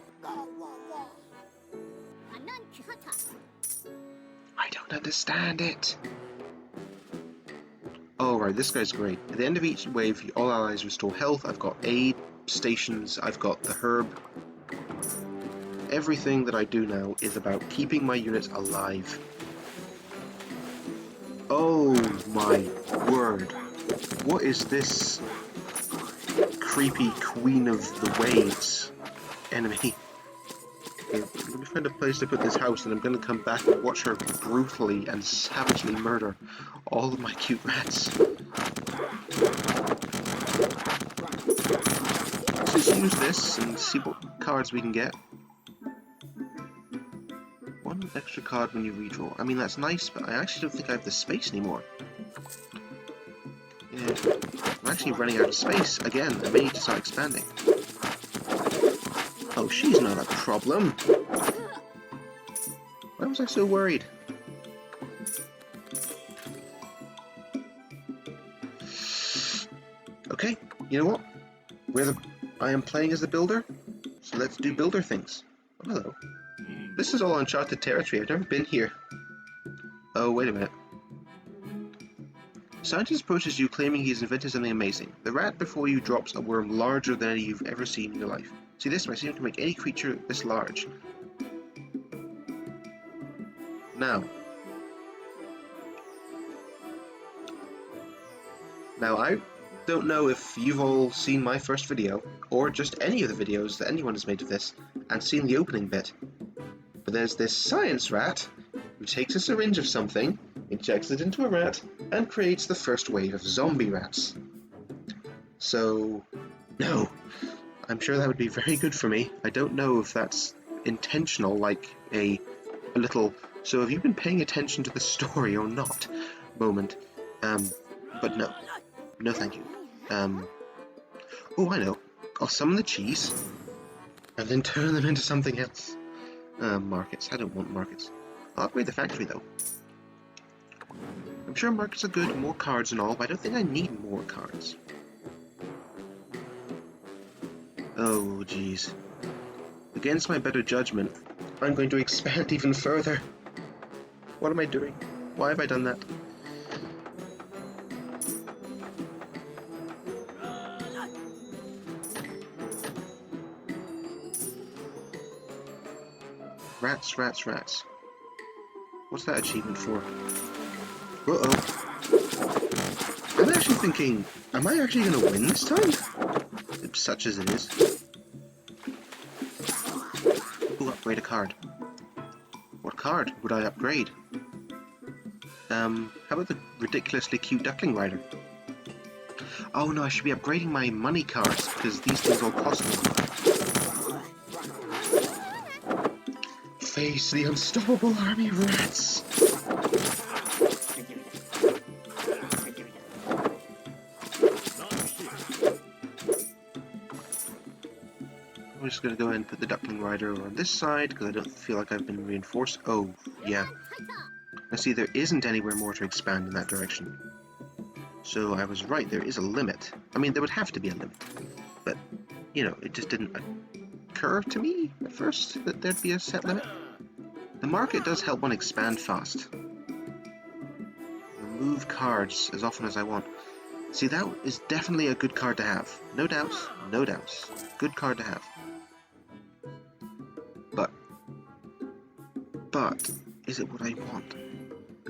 I don't understand it. Oh right, this guy's great. At the end of each wave, all allies restore health. I've got aid stations, I've got the herb. Everything that I do now is about keeping my units alive. Oh my word. What is this creepy Queen of the Waves enemy? Okay, let me find a place to put this house, and I'm going to come back and watch her brutally and savagely murder all of my cute rats. Let's just use this and see what cards we can get. One extra card when you redraw. I mean, that's nice, but I actually don't think I have the space anymore. Yeah, I'm actually running out of space. Again, I may need to start expanding. Oh, she's not a problem. Why was I so worried? Okay, you know what? I am playing as the builder, so let's do builder things. Oh, hello. This is all uncharted territory. I've never been here. Oh, wait a minute. Scientist approaches you claiming he's invented something amazing. The rat before you drops a worm larger than any you've ever seen in your life. See this? I seem to make any creature this large. Now I don't know if you've all seen my first video, or just any of the videos that anyone has made of this, and seen the opening bit. But there's this science rat who takes a syringe of something, injects it into a rat, and creates the first wave of zombie rats. So, no. I'm sure that would be very good for me. I don't know if that's intentional, like a little, so have you been paying attention to the story or not moment. But no. No thank you. Oh, I know. I'll summon the cheese, and then turn them into something else. Markets. I don't want markets. I'll upgrade the factory, though. I'm sure markets are good, more cards and all, but I don't think I need more cards. Oh, jeez. Against my better judgment, I'm going to expand even further. What am I doing? Why have I done that? Rats, rats, rats. What's that achievement for? Uh-oh. I'm actually thinking, am I actually going to win this time? Such as it is. Ooh, upgrade a card. What card would I upgrade? How about the ridiculously cute Duckling Rider? Oh no, I should be upgrading my money cards, because these things all cost more. Face the unstoppable army of rats! I'm just going to go ahead and put the Duckling Rider on this side, because I don't feel like I've been reinforced. Oh, yeah. I see there isn't anywhere more to expand in that direction. So I was right, there is a limit. I mean, there would have to be a limit. But, you know, it just didn't occur to me at first that there'd be a set limit. The market does help one expand fast. Remove cards as often as I want. See, that is definitely a good card to have. No doubts, no doubts. Good card to have. But, is it what I want?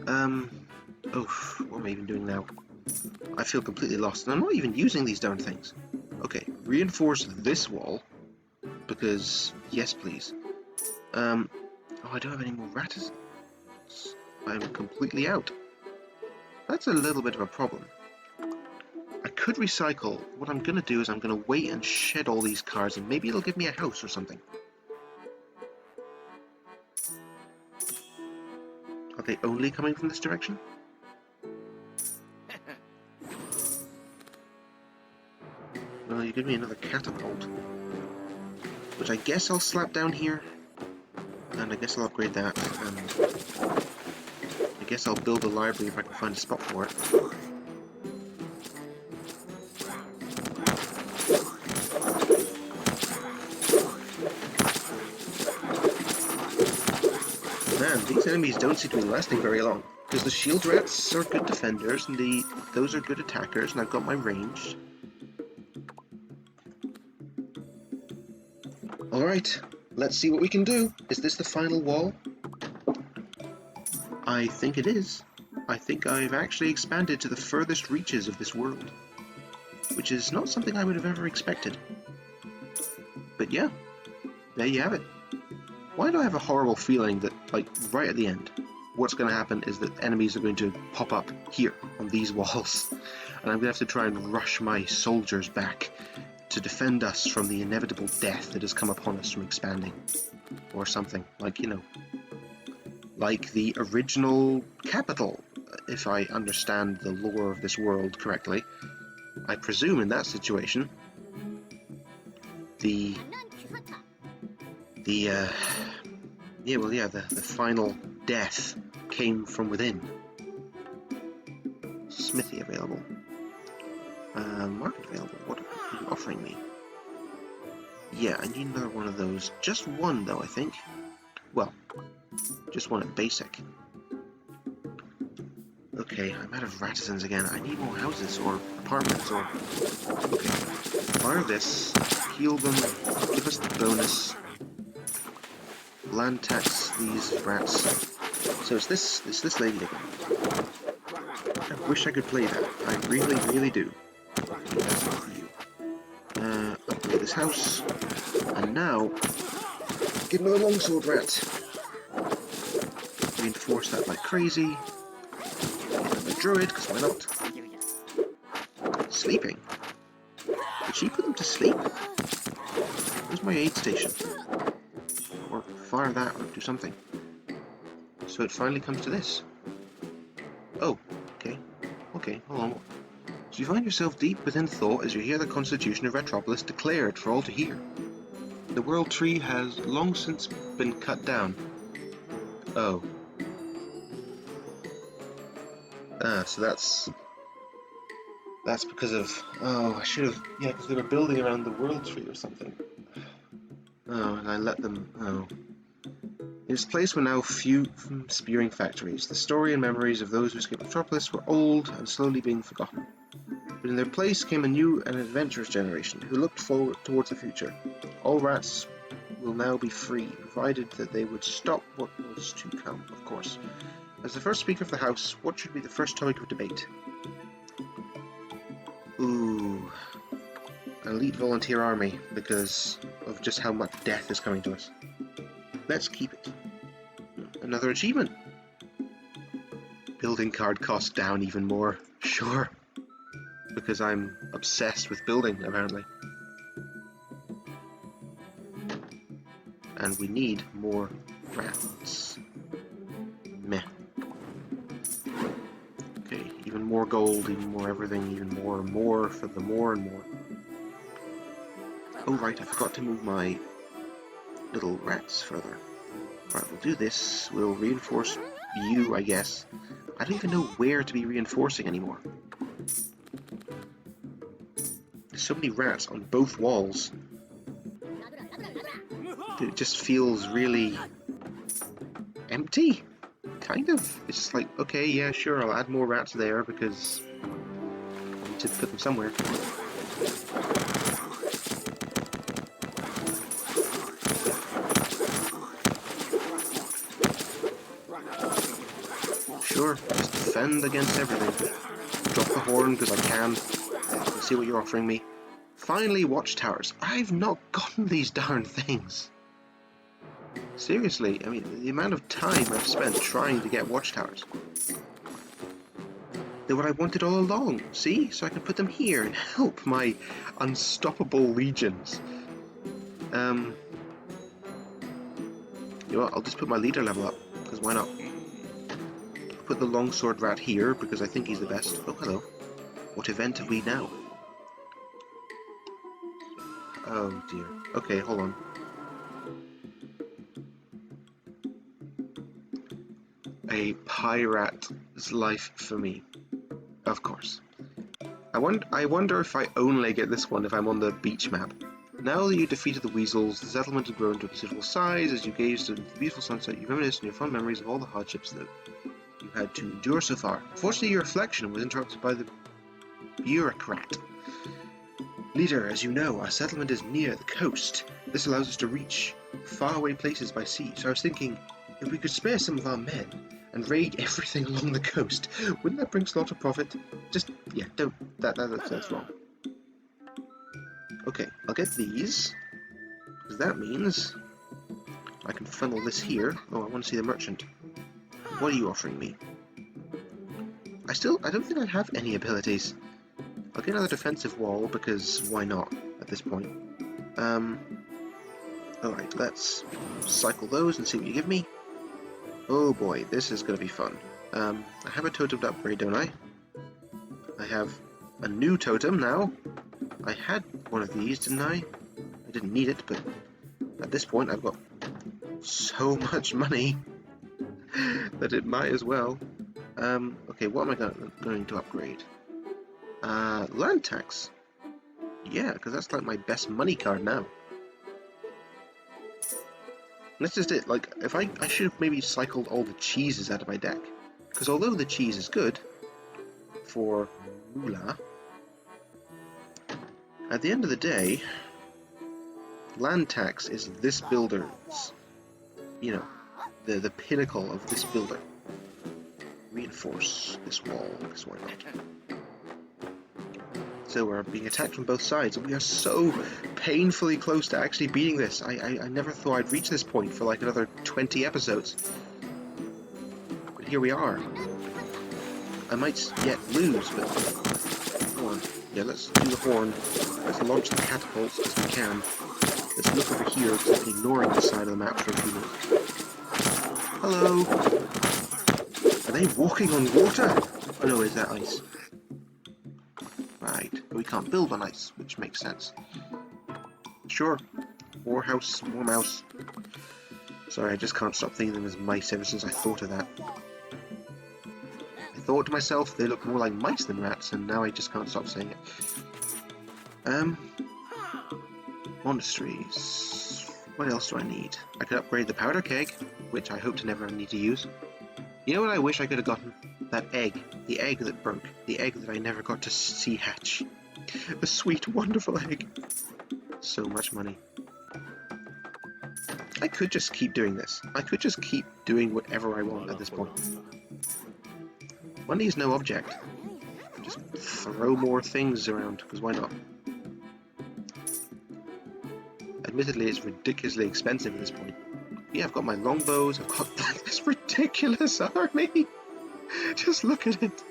What am I even doing now? I feel completely lost, and I'm not even using these darn things. Okay, reinforce this wall, because, yes please. Oh, I don't have any more rats. I'm completely out. That's a little bit of a problem. I could recycle. What I'm going to do is I'm going to wait and shed all these cards, and maybe it'll give me a house or something. Are they only coming from this direction? Well, you give me another catapult, which I guess I'll slap down here, and I guess I'll upgrade that, and I guess I'll build a library if I can find a spot for it. Man, these enemies don't seem to be lasting very long, because the shield rats are good defenders, and those are good attackers, and I've got my range. Alright, let's see what we can do. Is this the final wall? I think it is. I think I've actually expanded to the furthest reaches of this world, which is not something I would have ever expected. But yeah, there you have it. Why do I have a horrible feeling that, like, right at the end, what's going to happen is that enemies are going to pop up here on these walls, and I'm going to have to try and rush my soldiers back to defend us from the inevitable death that has come upon us from expanding. Or something, like, you know, like the original capital, if I understand the lore of this world correctly. I presume in that situation, the final death came from within. Smithy available. Market available. What are you offering me? Yeah, I need another one of those. Just one, though, I think. Well, just one at basic. Okay, I'm out of artisans again. I need more houses or apartments or... Okay, fire this, heal them, give us the bonus, land tax these rats. So it's this lady again. I wish I could play that. I really, really do. That's not for you. Upgrade this house, and now get another longsword rat. Reinforce that like crazy. A druid, because why not? Sleeping? Did she put them to sleep? Where's my aid station? Or fire that, or do something. So it finally comes to this. Oh, okay. Okay, hold on. So you find yourself deep within thought as you hear the Constitution of Ratropolis declared for all to hear. The World Tree has long since been cut down. Oh. So that's because of... Oh, I should have... Yeah, because they were building around the World Tree or something. Oh, and I let them... Oh. In its place were now few spewing factories. The story and memories of those who escaped Ratropolis were old and slowly being forgotten. But in their place came a new and adventurous generation who looked forward towards the future. All rats will now be free, provided that they would stop what was to come, of course. As the first speaker of the House, what should be the first topic of debate? Ooh, an elite volunteer army, because of just how much death is coming to us. Let's keep it. Another achievement. Building card cost down even more. Sure. Because I'm obsessed with building, apparently. And we need more rats. Meh. Okay, even more gold, even more everything, even more for the more and more. Oh right, I forgot to move my little rats further. Right, we'll do this. We'll reinforce you, I guess. I don't even know where to be reinforcing anymore. There's so many rats on both walls. It just feels really empty, kind of. It's just like, okay, yeah, sure, I'll add more rats there because I need to put them somewhere. Sure, just defend against everything. Drop the horn because I can. Let's see what you're offering me. Finally, watchtowers. I've not gotten these darn things. Seriously, I mean, the amount of time I've spent trying to get watchtowers. They're what I wanted all along, see? So I can put them here and help my unstoppable legions. You know what, I'll just put my leader level up, because why not? put the longsword rat here because I think he's the best. Oh, hello. What event have we now? Oh dear. Okay, hold on. A pirate's life for me. Of course. I wonder if I only get this one if I'm on the beach map. Now that you defeated the weasels, the settlement has grown to a considerable size. As you gazed into the beautiful sunset, you reminisce on your fond memories of all the hardships that you had to endure so far. Unfortunately, your reflection was interrupted by the bureaucrat. Leader, as you know, our settlement is near the coast. This allows us to reach faraway places by sea. So I was thinking, if we could spare some of our men and raid everything along the coast, wouldn't that bring us a lot of profit? Just, yeah, don't, that's wrong. Okay, I'll get these, because that means I can funnel this here. Oh, I want to see the merchant. What are you offering me? I don't think I have any abilities. I'll get another defensive wall, because why not, at this point. Alright, let's cycle those and see what you give me. Oh boy, this is going to be fun. I have a totem to upgrade, don't I? I have a new totem now. I had one of these, didn't I? I didn't need it, but at this point I've got so much money that it might as well. Okay, what am I going to upgrade? Land tax. Yeah, because that's like my best money card now. That's just it. Like, if I should have maybe cycled all the cheeses out of my deck. Because although the cheese is good for moolah, at the end of the day, land tax is this builder's, you know, the pinnacle of this builder. Reinforce this wall, because why not? So we're being attacked from both sides, and we are so painfully close to actually beating this. I never thought I'd reach this point for like another 20 episodes. But here we are. I might yet lose, but go on. Yeah, let's do the horn. Let's launch the catapults as we can. Let's look over here, because I'm ignoring this side of the map for a few minutes. Hello! Are they walking on water? Oh no, is that ice? Right, but we can't build on ice, which makes sense. Sure. More house, more mouse. Sorry, I just can't stop thinking of them as mice ever since I thought of that. I thought to myself, they look more like mice than rats, and now I just can't stop saying it. Monasteries. What else do I need? I could upgrade the powder keg, which I hope to never need to use. You know what I wish I could have gotten? That egg. The egg that broke. The egg that I never got to see hatch. The sweet, wonderful egg. So much money. I could just keep doing this. I could just keep doing whatever I want at this point. Money is no object. Just throw more things around, because why not? Admittedly, it's ridiculously expensive at this point. Yeah, I've got my longbows, I've got this ridiculous army! Just look at it!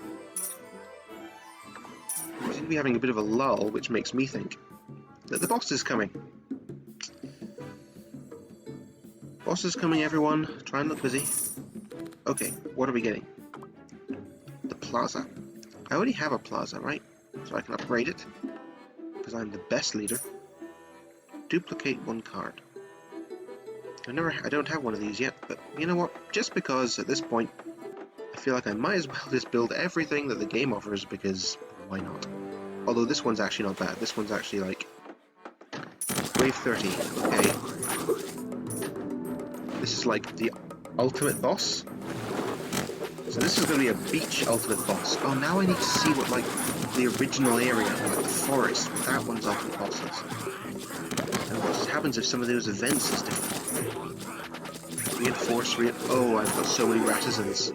We seem to be having a bit of a lull, which makes me think that the boss is coming. Boss is coming, everyone. Try and look busy. Okay, what are we getting? The plaza. I already have a plaza, right? So I can upgrade it, because I'm the best leader. Duplicate one card. I don't have one of these yet, but you know what? Just because at this point, I feel like I might as well just build everything that the game offers, because why not? Although this one's actually not bad. This one's actually like wave 30. Okay. This is like the ultimate boss. So this is going to be a beach ultimate boss. Oh, now I need to see what like the original area, like the forest, what that one's ultimate boss is. And what happens if some of those events is different. Oh, I've got so many ratisans,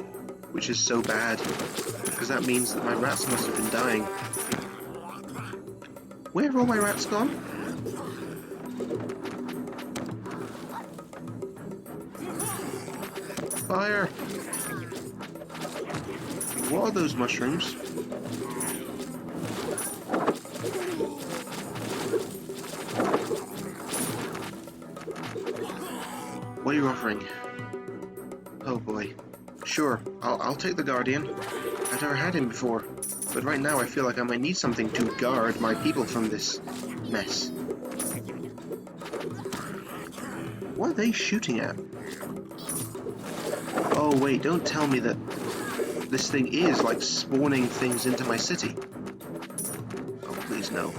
which is so bad, because that means that my rats must have been dying. Where have all my rats gone? Fire! What are those mushrooms? What are you offering? Oh boy. Sure, I'll take the Guardian. I've never had him before, but right now I feel like I might need something to guard my people from this mess. What are they shooting at? Oh wait, don't tell me that this thing is like spawning things into my city. Oh please no.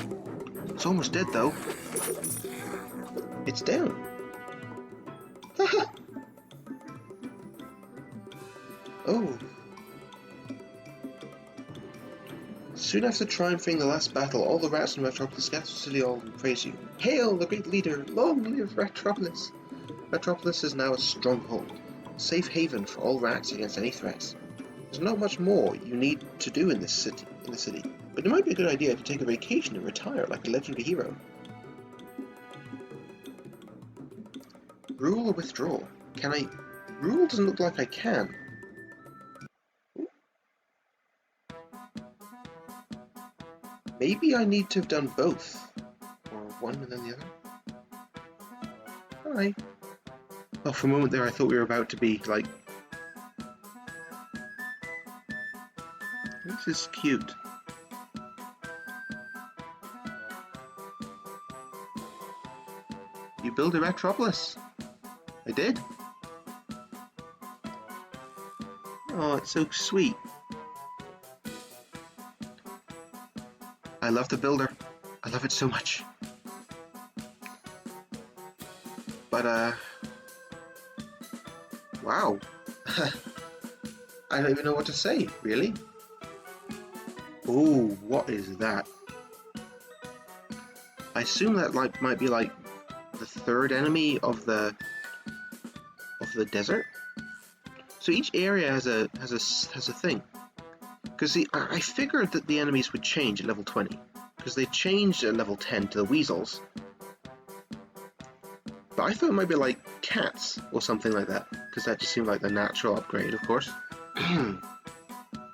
It's almost dead though. It's down. Oh. Soon after triumphing the last battle, all the rats in Ratropolis gathered to City Hall and praise you. Hail, the great leader! Long live Ratropolis! Ratropolis is now a stronghold, a safe haven for all rats against any threats. There's not much more you need to do in the city, but it might be a good idea to take a vacation and retire like a legendary hero. Rule or withdraw? Can I? Rule doesn't look like I can. Maybe I need to have done both. Or one and then the other. Hi. Oh, for a moment there I thought we were about to be, like... This is cute. You build a Ratropolis. I did. Oh, it's so sweet. I love the builder. I love it so much. But, wow. I don't even know what to say, really. Oh, what is that? I assume that might be like the third enemy of the desert. So each area has a thing. Because see, I figured that the enemies would change at level 20, because they changed at level 10 to the weasels. But I thought it might be like cats or something like that, because that just seemed like the natural upgrade, of course.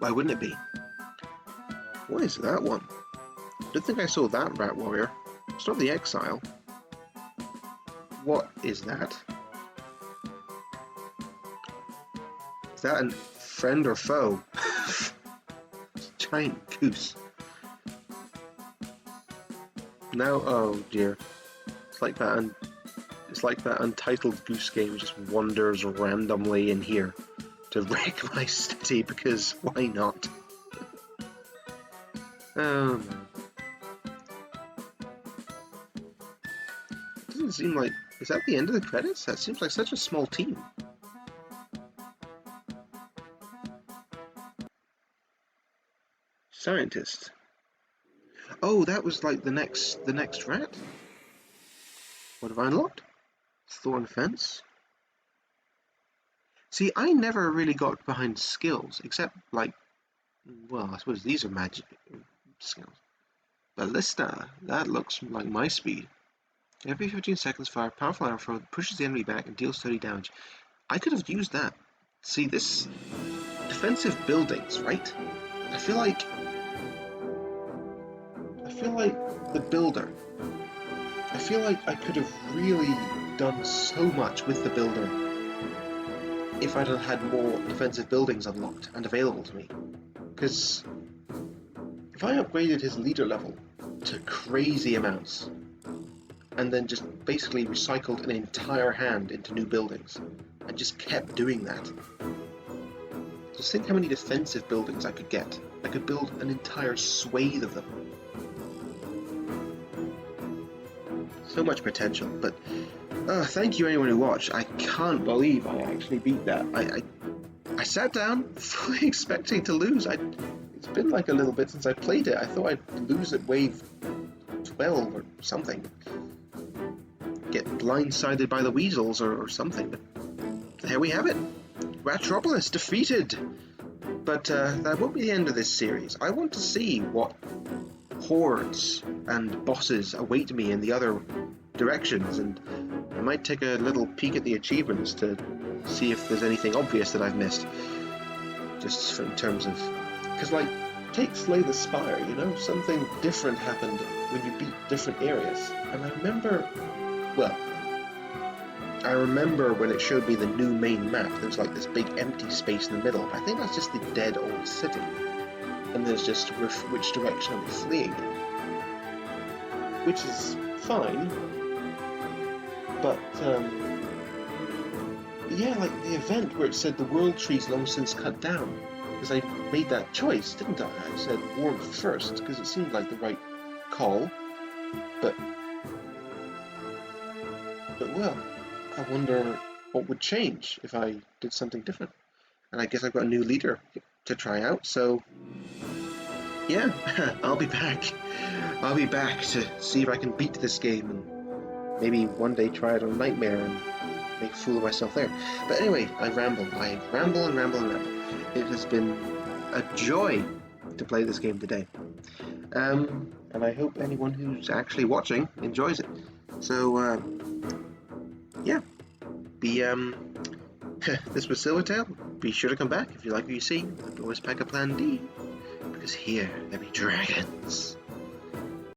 Why wouldn't it be? What is that one? I don't think I saw that rat warrior. It's not the exile. What is that? Is that a friend or foe? Giant goose. Now, oh dear. It's like that untitled goose game just wanders randomly in here to wreck my city, because why not? Oh no. Doesn't seem like... Is that the end of the credits? That seems like such a small team. Scientist. Oh, that was like the next rat? What have I unlocked? Thorn fence. See, I never really got behind skills, except like, well, I suppose these are magic skills. Ballista, that looks like my speed. Every 15 seconds, fire a powerful arrow that pushes the enemy back and deals 30 damage. I could have used that. See, this defensive buildings, right? I feel like the builder. I feel like I could have really done so much with the builder if I'd have had more defensive buildings unlocked and available to me. Because if I upgraded his leader level to crazy amounts and then just basically recycled an entire hand into new buildings and just kept doing that, just think how many defensive buildings I could get. I could build an entire swathe of them. So much potential, but thank you anyone who watched. I can't believe I actually beat that. I sat down fully expecting to lose. It's been like a little bit since I played it. I thought I'd lose at wave 12 or something. Get blindsided by the weasels or something, but there we have it. Ratropolis defeated! But that won't be the end of this series. I want to see what hordes and bosses await me in the other directions, and I might take a little peek at the achievements to see if there's anything obvious that I've missed. Just in terms of... Because, like, take Slay the Spire, you know? Something different happened when you beat different areas. And I remember... Well, I remember when it showed me the new main map, there was like this big empty space in the middle. I think that's just the dead old city. And there's just which direction I'm fleeing in. Which is fine. But, yeah, like the event where it said the world tree's long since cut down. Because I made that choice, didn't I? I said warmth first, because it seemed like the right call. But well, I wonder what would change if I did something different. And I guess I've got a new leader to try out, so yeah, I'll be back. I'll be back to see if I can beat this game and maybe one day try it on Nightmare and make a fool of myself there. But anyway, I ramble and ramble. It has been a joy to play this game today. And I hope anyone who's actually watching enjoys it. So, yeah, this was Silvertail. Be sure to come back if you like what you see. Always pack a plan D, because here there be dragons.